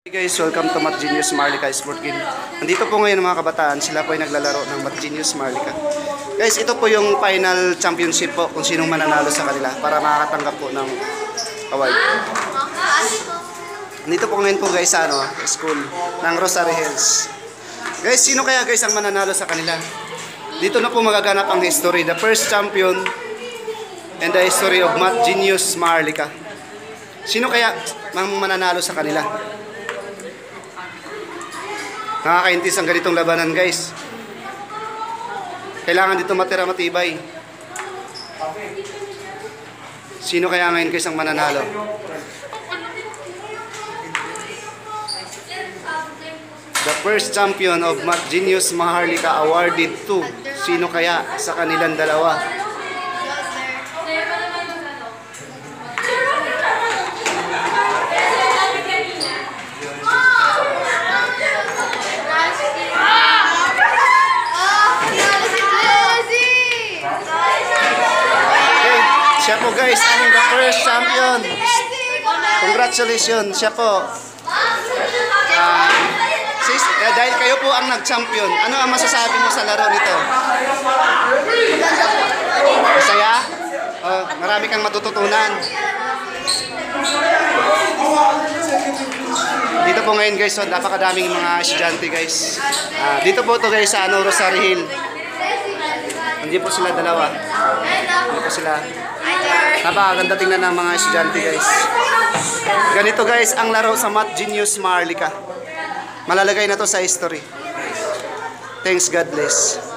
Hey guys, welcome to Math Genius Marlica Sport Game. Nandito po ngayon mga kabataan, sila po ay naglalaro ng Math Genius Marlica. Guys, ito po yung final championship po kung sinong mananalo sa kanila para makakatanggap po ng award. Nandito po ngayon po guys sa school ng Rosary Hills. Guys, sino kaya guys ang mananalo sa kanila? Dito na po magaganap ang history, the first champion and the history of Math Genius Marlica. Sino kaya ang mananalo sa kanila? Nakakaintis ang ganitong labanan guys. Kailangan dito matibay. Sino kaya ngayon guys ang mananalo? The first champion of Math Genius Marlica awarded to. Sino kaya sa kanilang dalawa? Siya po guys, ang the first champion. Congratulations, siya po. Dahil kayo po ang nag-champion, ano ang masasabi mo sa laro nito? Masaya? Marami kang matututunan. Dito po ngayon guys, napakadaming mga estudyante guys. Dito po to guys sa Rosary Hill. Hindi po sila dalawa. Hindi po sila. Napakaganda tingnan ng mga estudyante guys. Ganito guys ang laro sa Math Genius Marlica. Malalagay na to sa history. Thanks, God bless.